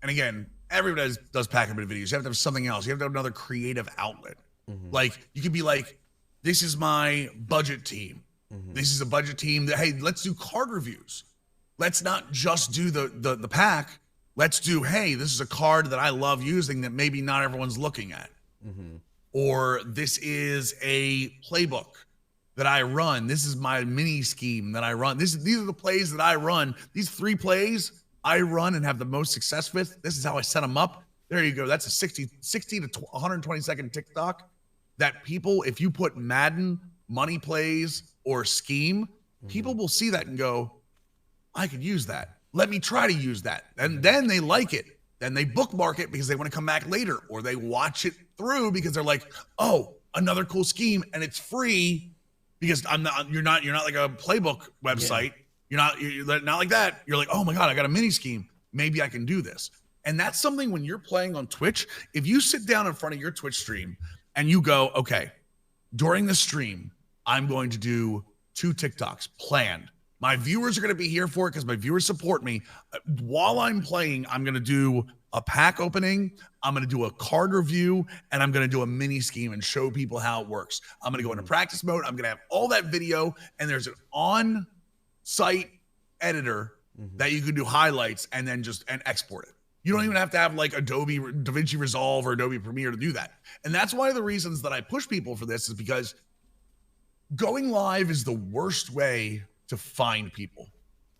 And again, everybody does pack opening videos. You have to have something else. You have to have another creative outlet. Mm-hmm. Like you could be like, this is my budget team. Mm-hmm. This is a budget team that, hey, let's do card reviews. Let's not just do the pack. Let's do, hey, this is a card that I love using that maybe not everyone's looking at. Mm-hmm. Or this is a playbook that I run. This is my mini scheme that I run. These are the plays that I run. These 3 plays I run and have the most success with. This is how I set them up. There you go. That's a 60 to 120 second TikTok that people, if you put Madden, money plays, or scheme, mm-hmm. people will see that and go, I could use that. Let me try to use that. And then they like it. Then they bookmark it because they want to come back later, or they watch it through because they're like, oh, another cool scheme, and it's free because you're not like a playbook website. Yeah. You're not like that. You're like, oh my God, I got a mini scheme. Maybe I can do this. And that's something when you're playing on Twitch, if you sit down in front of your Twitch stream and you go, okay, during the stream, I'm going to do 2 TikToks planned. My viewers are going to be here for it because my viewers support me. While I'm playing, I'm going to do a pack opening. I'm going to do a card review, and I'm going to do a mini scheme and show people how it works. I'm going to go into practice mode. I'm going to have all that video, and there's an on-site editor that you can do highlights and then and export it. You don't even have to have like Adobe DaVinci Resolve or Adobe Premiere to do that. And that's one of the reasons that I push people for this is because going live is the worst way to find people.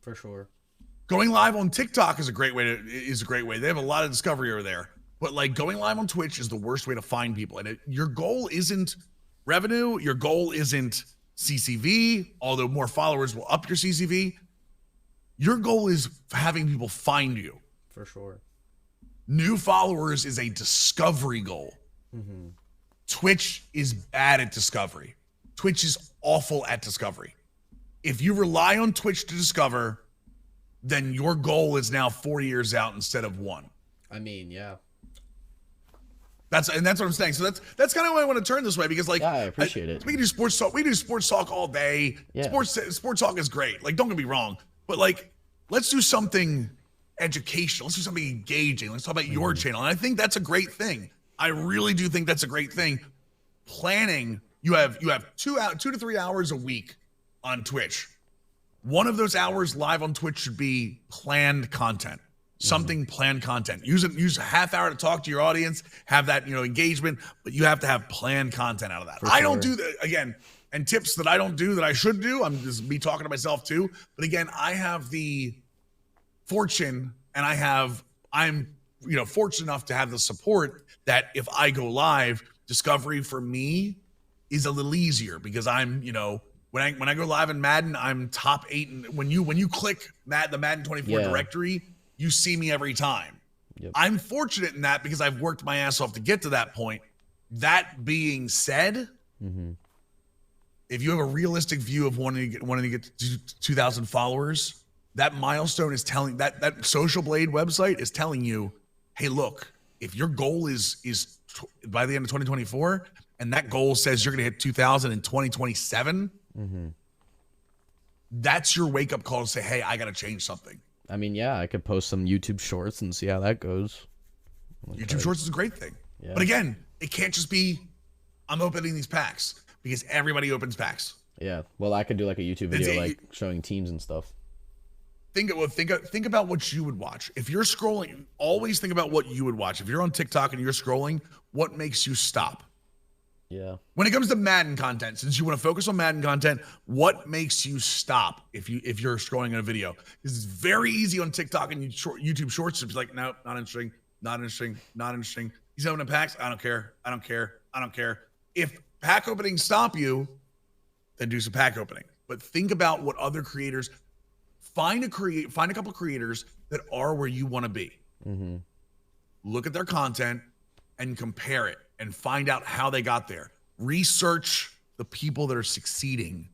For sure. Going live on TikTok is a great way. They have a lot of discovery over there. But like going live on Twitch is the worst way to find people. And your goal isn't revenue. Your goal isn't CCV, although more followers will up your CCV. Your goal is having people find you. For sure. New followers is a discovery goal. Mm-hmm. Twitch is bad at discovery. Twitch is awful at discovery. If you rely on Twitch to discover, then your goal is now 4 years out instead of 1. I mean, yeah. That's what I'm saying. So that's kind of why I want to turn this way, because like Yeah, I appreciate it. We can do sports talk. We do sports talk all day. Yeah. Sports talk is great. Like, don't get me wrong, but like, let's do something educational. Let's do something engaging. Let's talk about your channel. And I think that's a great thing. I really do think that's a great thing. Planning. You have 2 to 3 hours a week on Twitch. One of those hours live on Twitch should be planned content. Something planned content. Use a half hour to talk to your audience, have that, engagement, but you have to have planned content out of that. I don't do that again. And tips that I don't do that I should do. I'm just me talking to myself too. But again, I have the fortune, and I'm fortunate enough to have the support that if I go live, discovery for me is a little easier, because I'm, when I go live in Madden, I'm top 8. And when you click the Madden 24 directory, you see me every time. Yep. I'm fortunate in that, because I've worked my ass off to get to that point. That being said, if you have a realistic view of wanting to get to 2,000 followers, that milestone is telling that Social Blade website is telling you, hey, look, if your goal is by the end of 2024, and that goal says you're going to hit 2,000 in 2027, that's your wake up call to say, hey, I got to change something. I mean, yeah, I could post some YouTube shorts and see how that goes. YouTube shorts is a great thing. Yeah. But again, it can't just be, I'm opening these packs, because everybody opens packs. Yeah. Well, I could do like a YouTube video showing teams and stuff. Think about what you would watch. If you're scrolling, always think about what you would watch. If you're on TikTok and you're scrolling, what makes you stop? Yeah. When it comes to Madden content, since you want to focus on Madden content, what makes you stop if you're scrolling in a video? Because it's very easy on TikTok and YouTube Shorts to be like, no, not interesting, not interesting, not interesting. He's opening packs. I don't care. I don't care. I don't care. If pack openings stop you, then do some pack opening. But think about what other creators find a couple creators that are where you want to be. Look at their content and compare it and find out how they got there. Research the people that are succeeding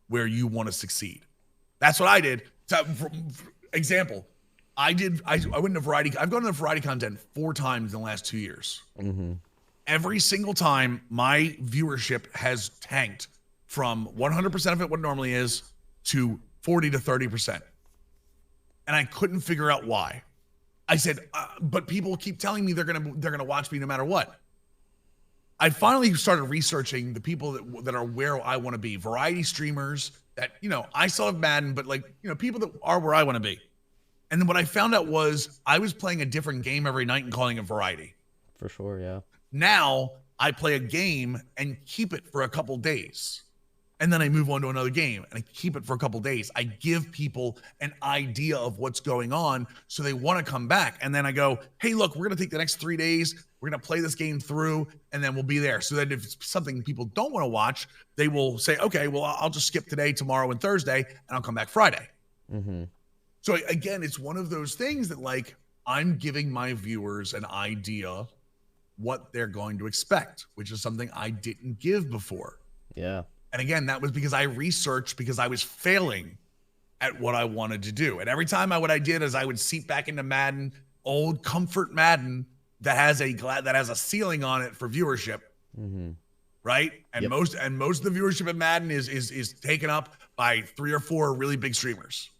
where you want to succeed. That's what I did. So, for example, I went into variety. I've gone into variety content 4 times in the last 2 years. Every single time, my viewership has tanked from 100% of it, what it normally is, to 40 to 30%. And I couldn't figure out why. I said, but people keep telling me they're gonna watch me no matter what. I finally started researching the people that are where I want to be. Variety streamers that, I still have Madden, but people that are where I want to be. And then what I found out was I was playing a different game every night and calling it variety. For sure, yeah. Now I play a game and keep it for a couple days. And then I move on to another game and I keep it for a couple days. I give people an idea of what's going on so they want to come back. And then I go, hey, look, we're going to take the next 3 days. We're going to play this game through and then we'll be there. So that if it's something people don't want to watch, they will say, okay, well, I'll just skip today, tomorrow, and Thursday, and I'll come back Friday. So again, it's one of those things that I'm giving my viewers an idea what they're going to expect, which is something I didn't give before. Yeah. And again, that was because I researched, because I was failing at what I wanted to do. And every time what I did is I would seep back into Madden, old comfort Madden that has a ceiling on it for viewership, right? And most of the viewership in Madden is taken up by 3 or 4 really big streamers,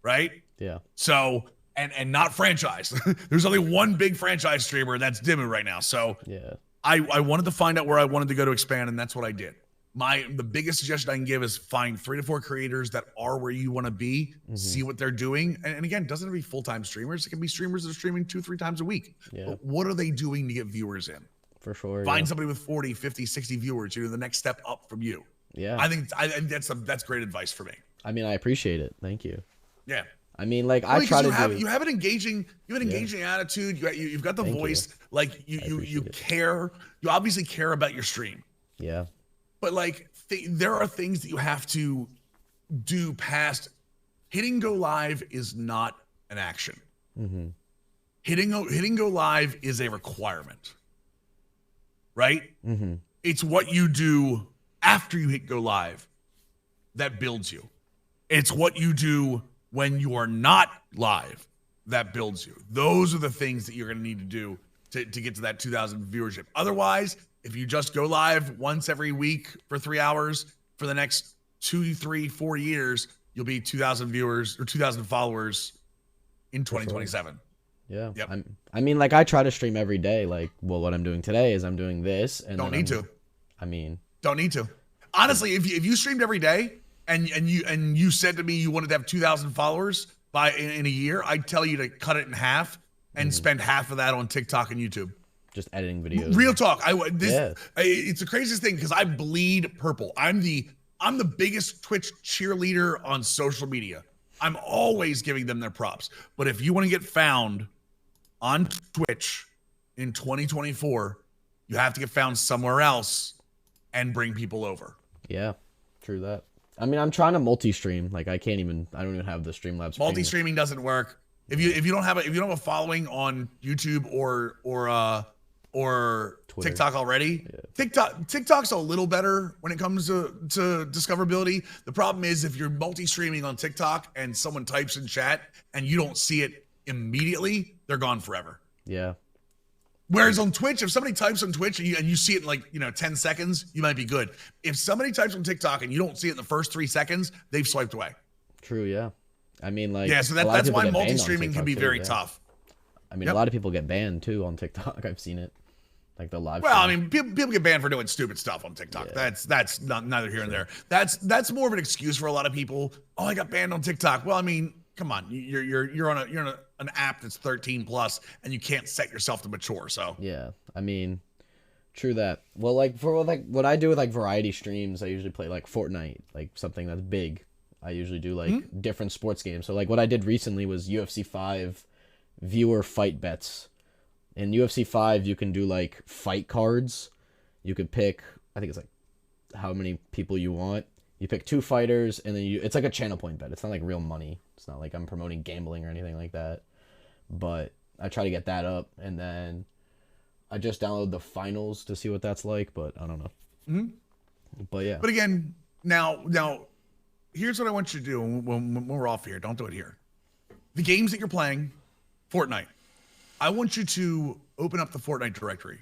right? Yeah. So and not franchise. There's only one big franchise streamer, that's Dimmu right now. So yeah, I wanted to find out where I wanted to go to expand, and that's what I did. The biggest suggestion I can give is find 3 to 4 creators that are where you want to be, see what they're doing. And again, it doesn't have to be full-time streamers. It can be streamers that are streaming 2-3 times a week. Yeah. But what are they doing to get viewers in? For sure. Find somebody with 40, 50, 60 viewers, the next step up from you. Yeah. I think that's great advice for me. I mean, I appreciate it. Thank you. Yeah. I mean, I try to do. You have an engaging attitude. You've got the voice. You care. You obviously care about your stream. Yeah. But there are things that you have to do past hitting go live is not an action. Hitting go live is a requirement, right? It's what you do after you hit go live that builds you. It's what you do when you are not live that builds you. Those are the things that you're going to need to do to get to that 2,000 viewership. Otherwise, if you just go live once every week for 3 hours for the next 2, 3, 4 years, you'll be 2,000 viewers or 2,000 followers in 2027. Yeah. Yep. I mean, like, I try to stream every day. Like, well, what I'm doing today is I'm doing this, and don't need to. I mean, don't need to. Honestly, if you streamed every day and you said to me you wanted to have 2,000 followers in a year, I'd tell you to cut it in half and spend half of that on TikTok and YouTube. Just editing videos. Real talk. It's the craziest thing because I bleed purple. I'm the biggest Twitch cheerleader on social media. I'm always giving them their props. But if you want to get found on Twitch in 2024, you have to get found somewhere else and bring people over. Yeah, true that. I mean, I'm trying to multi-stream. Like, I don't even have the Streamlabs. Multi-streaming doesn't work. If you don't have a following on YouTube or Twitter. TikTok already, TikTok's a little better when it comes to discoverability. The problem is if you're multi-streaming on TikTok and someone types in chat and you don't see it immediately, they're gone forever. Yeah. Whereas on Twitch, if somebody types on Twitch and you see it in like 10 seconds, you might be good. If somebody types on TikTok and you don't see it in the first 3 seconds, they've swiped away. True, yeah. I mean, like, so that's why multi-streaming can be very tough. I mean, a lot of people get banned too on TikTok. I've seen it, like the live. Well, I mean, people get banned for doing stupid stuff on TikTok. Yeah. That's not neither here nor there. That's more of an excuse for a lot of people. Oh, I got banned on TikTok. Well, I mean, come on, you're on an app that's 13 plus, and you can't set yourself to mature. So yeah, I mean, true that. Well, like for like what I do with like variety streams, I usually play like Fortnite, like something that's big. I usually do like different sports games. So like what I did recently was UFC 5 viewer fight bets. In UFC 5, you can do like fight cards. You could pick, I think it's like how many people you want. You pick 2 fighters, and then it's like a channel point bet. It's not like real money. It's not like I'm promoting gambling or anything like that. But I try to get that up, and then I just download the finals to see what that's like, but I don't know. Mm-hmm. But yeah. But again, now, here's what I want you to do when we're off here. Don't do it here. The games that you're playing, Fortnite. I want you to open up the Fortnite directory,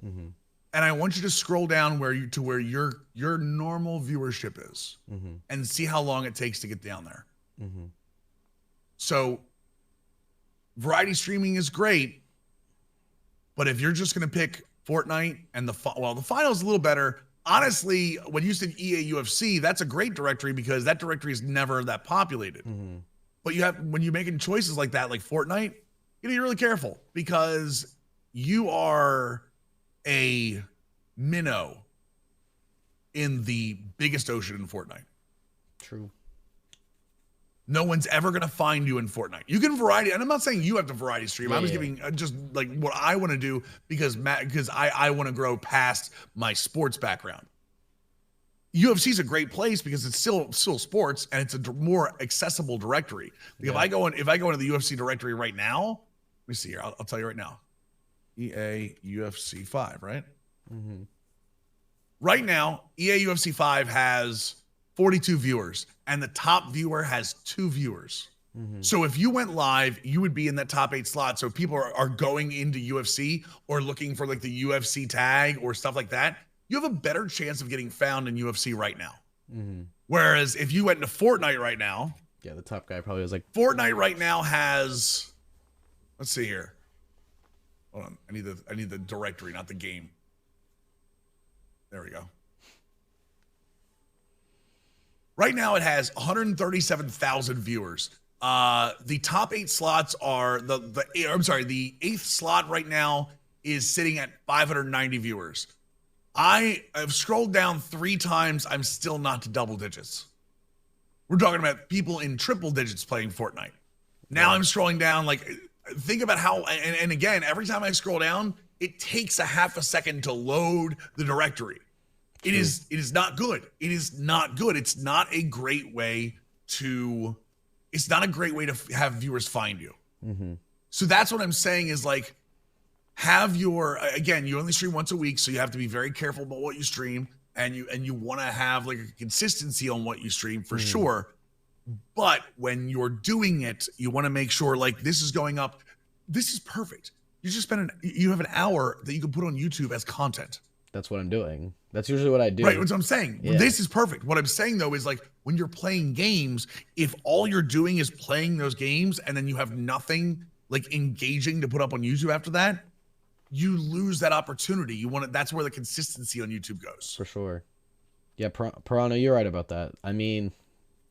and I want you to scroll down where your normal viewership is, and see how long it takes to get down there. So, variety streaming is great, but if you're just going to pick Fortnite and the finals a little better. Honestly, when you said EA UFC, that's a great directory because that directory is never that populated. But when you're making choices like that, like Fortnite, you gotta be really careful because you are a minnow in the biggest ocean in Fortnite. True. No one's ever going to find you in Fortnite. You can variety, and I'm not saying you have to variety stream. I was giving just like what I want to do because I want to grow past my sports background. UFC is a great place because it's still sports and it's a more accessible directory. Like if I go into the UFC directory right now, let me see here. I'll tell you right now. EA UFC 5, right? Right now, EA UFC 5 has 42 viewers, and the top viewer has 2 viewers. So if you went live, you would be in that top 8 slot. So people are going into UFC or looking for like the UFC tag or stuff like that. You have a better chance of getting found in UFC right now. Whereas if you went into Fortnite right now, the top guy probably was like Fortnite right now has. Let's see here. Hold on, I need the directory, not the game. There we go. Right now, it has 137,000 viewers. The top 8 slots are the 8th slot right now is sitting at 590 viewers. I have scrolled down 3 times. I'm still not to double digits. We're talking about people in triple digits playing Fortnite. Now I'm scrolling down. Like, think about how. And again, every time I scroll down, it takes a half a second to load the directory. It is not good. It is not good. It's not a great way to have viewers find you. So that's what I'm saying is like, you only stream once a week, so you have to be very careful about what you stream, and you want to have like a consistency on what you stream for sure. But when you're doing it, you want to make sure like this is going up. This is perfect. you just you have an hour that you can put on YouTube as content. That's what I'm doing. That's usually what I do. Right, that's what I'm saying. Yeah. This is perfect. What I'm saying though is like when you're playing games, if all you're doing is playing those games and then you have nothing like engaging to put up on YouTube after that, you lose that opportunity. That's where the consistency on YouTube goes. For sure. Yeah, Piranha, you're right about that. I mean,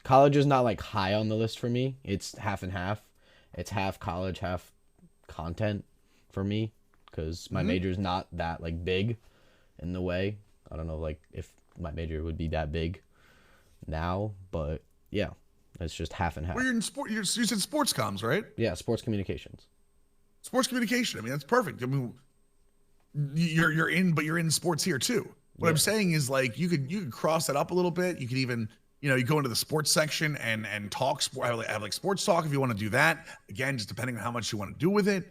college is not like high on the list for me. It's half and half. It's half college, half content for me because my major is not that like big in the way. I don't know like if my major would be that big now, but yeah, it's just half and half. Well, you're in sport. You said sports comms, right? Yeah, sports communications. Sports communication. I mean, that's perfect. I mean, you're in sports here too. What I'm saying is like you could cross that up a little bit. You could even you go into the sports section and talk have like sports talk if you want to do that. Again, just depending on how much you want to do with it.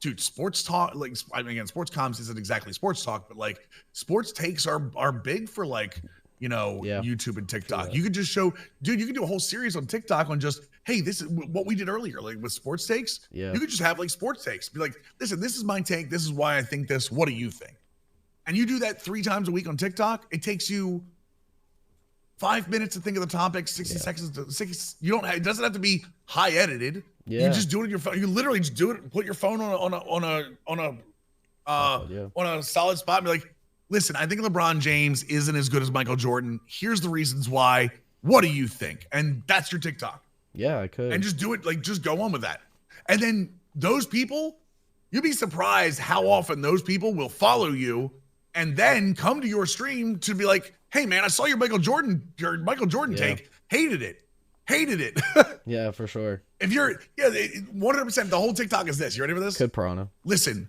Dude, sports talk, like, I mean, again, sports comms isn't exactly sports talk, but like sports takes are big for like, YouTube and TikTok. You could just show, dude, you could do a whole series on TikTok on just, hey, this is what we did earlier, like with sports takes. Yeah. You could just have like sports takes. Be like, listen, this is my take. This is why I think this. What do you think? And you do that 3 times a week on TikTok. It takes you 5 minutes to think of the topic, 60 seconds to 6. It doesn't have to be high edited. Yeah. You just do it on your phone. You literally just do it. Put your phone on a solid spot and be like, listen, I think LeBron James isn't as good as Michael Jordan. Here's the reasons why. What do you think? And that's your TikTok. Yeah, I could. And just do it. Like, just go on with that. And then those people, you'd be surprised how often those people will follow you and then come to your stream to be like, hey man, I saw your Michael Jordan take. Hated it. Yeah, for sure. If you're 100%, the whole TikTok is this. You ready for this? Could Piranha. Listen,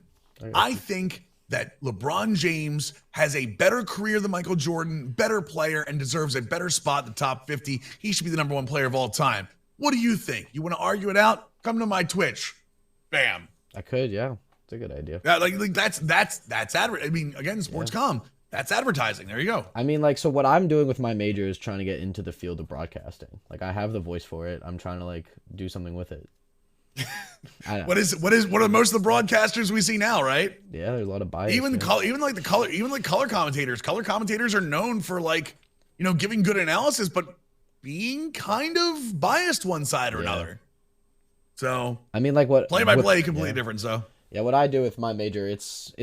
I think that LeBron James has a better career than Michael Jordan, better player, and deserves a better spot in the top 50. He should be the number 1 player of all time. What do you think? You want to argue it out? Come to my Twitch. Bam. I could, yeah. It's a good idea. Yeah, like that's I mean, again, sports comm. That's advertising. There you go. I mean, like, so what I'm doing with my major is trying to get into the field of broadcasting. Like, I have the voice for it. I'm trying to like do something with it. What are most of the broadcasters we see now, right? Yeah, there's a lot of bias. Even color commentators. Color commentators are known for like, giving good analysis, but being kind of biased one side or another. So I mean, like what play-by-play completely different. So yeah, what I do with my major, it's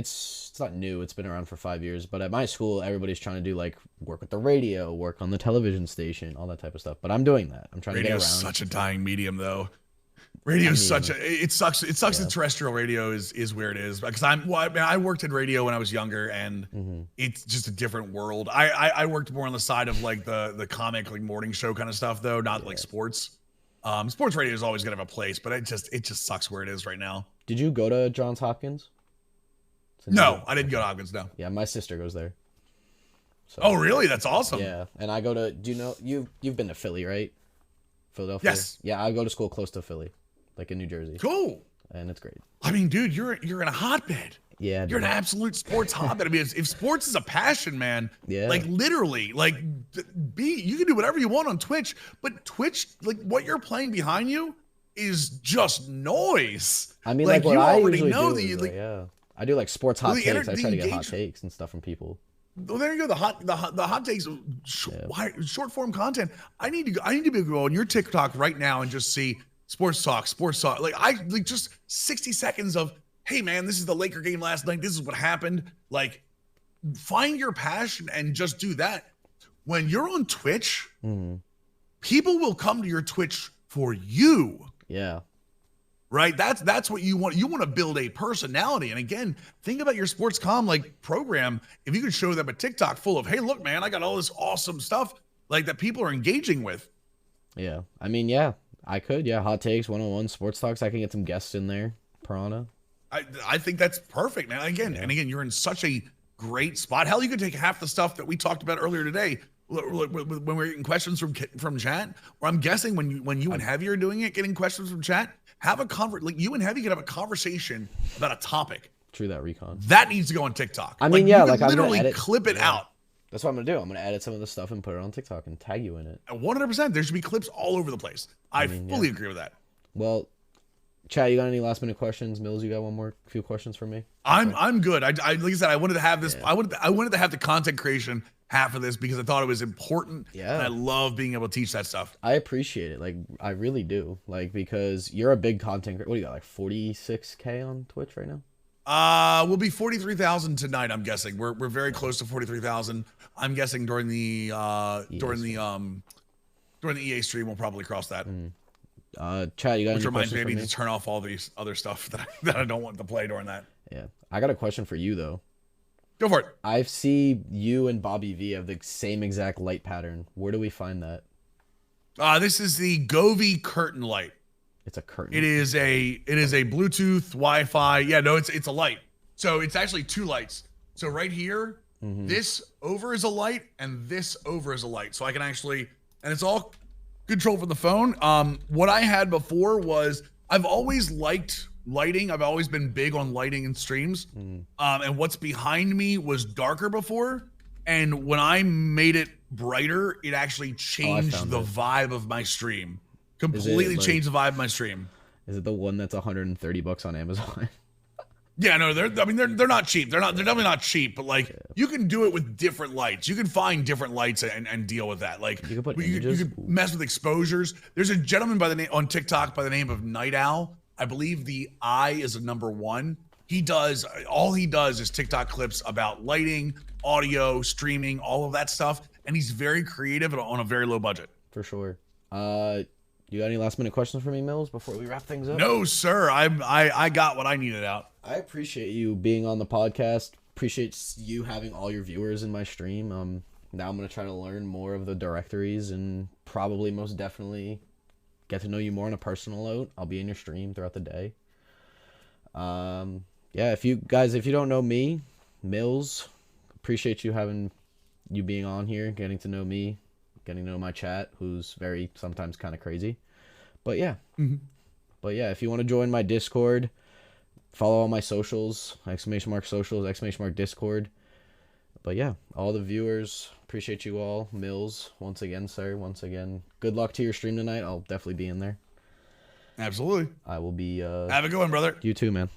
not new. It's been around for 5 years. But at my school, everybody's trying to do like work with the radio, work on the television station, all that type of stuff. But I'm doing that. I'm trying to get around. Radio's such a dying medium, though. Radio's it sucks. It sucks that terrestrial radio is where it is because I worked in radio when I was younger and it's just a different world. I worked more on the side of like the comic like morning show kind of stuff though, not like sports. Sports radio is always gonna have a place, but it just sucks where it is right now. Did you go to Johns Hopkins? No, I didn't go to Hopkins. No. Yeah, my sister goes there. So, oh, really? That's awesome. Yeah, and I go to. Do you know you've been to Philly, right? Philadelphia. Yes. Yeah, I go to school close to Philly, like in New Jersey. Cool. And it's great. I mean, dude, you're in a hotbed. Yeah, you're an absolute sports hotbed. I mean, if sports is a passion, man, like literally, like you can do whatever you want on Twitch, but Twitch, like what you're playing behind you is just noise. I mean, like what you I already know that you like. I do like sports hot takes. I try to get hot takes and stuff from people. Well, there you go. The hot takes, short form content. I need to be go on your TikTok right now and just see sports talk. Like just 60 seconds of, hey man, this is the Laker game last night. This is what happened. Like, find your passion and just do that. When you're on Twitch, people will come to your Twitch for you. Yeah. Right? That's what you want. You want to build a personality. And again, think about your sports comm like program. If you could show them a TikTok full of, hey, look, man, I got all this awesome stuff like that people are engaging with. Yeah. I mean, yeah, I could. Yeah. Hot takes, 101 sports talks. I can get some guests in there. Piranha. I think that's perfect, man. And again, you're in such a great spot. Hell, you could take half the stuff that we talked about earlier today when we're getting questions from chat. Or I'm guessing when you and Heavy are doing it, getting questions from chat. Have a like you and Heavy can have a conversation about a topic. True that, Recon. That needs to go on TikTok. I mean, I'm literally clip it out. That's what I'm gonna do. I'm gonna edit some of the stuff and put it on TikTok and tag you in it. 100%. There should be clips all over the place. I fully agree with that. Well, Chat, you got any last minute questions? Mills, you got few questions for me? I'm good. I like I said, I wanted to have this. Yeah. I wanted to have the content creation half of this because I thought it was important. Yeah. And I love being able to teach that stuff. I appreciate it. Like, I really do. Like, because you're a big content creator. What do you got, like 46K on Twitch right now? We'll be 43,000 tonight. I'm guessing we're very close to 43,000. I'm guessing during the EA stream we'll probably cross that. Chat, you got Which any reminds questions me, I for need me? to turn off all these other stuff that I don't want to play during that. Yeah, I got a question for you though. Go for it. I see you and Bobby V have the same exact light pattern. Where do we find that? This is the Govee curtain light. It's a curtain. It is a Bluetooth, Wi-Fi. Yeah, no, it's a light. So it's actually two lights. So right here, this over is a light, and this over is a light. So I can actually, and it's all controlled from the phone. What I had before was I've always liked lighting. I've always been big on lighting in streams. And what's behind me was darker before. And when I made it brighter, it actually changed the vibe of my stream. Completely changed the vibe of my stream. Is it the one that's $130 on Amazon? Yeah, no, they're not cheap. They're definitely not cheap, but like you can do it with different lights. You can find different lights and deal with that. Like you can you can mess with exposures. There's a gentleman by the name on TikTok by the name of Night Owl. I believe the eye is a #1. All he does is TikTok clips about lighting, audio, streaming, all of that stuff, and he's very creative on a very low budget. For sure. You got any last minute questions for me, Mills, before we wrap things up? No, sir. I got what I needed out. I appreciate you being on the podcast. Appreciate you having all your viewers in my stream. Now I'm gonna try to learn more of the directories and probably most definitely get to know you more on a personal note. I'll be in your stream throughout the day. Yeah, if you don't know me, Mills, appreciate you being on here, getting to know me, getting to know my chat, who's very sometimes kind of crazy. But yeah. But yeah, if you want to join my Discord, follow all my socials, !socials, !Discord. But yeah, all the viewers, appreciate you all. Mills, once again, sir, good luck to your stream tonight. I'll definitely be in there. Absolutely. I will be have a good one, brother. You too, man.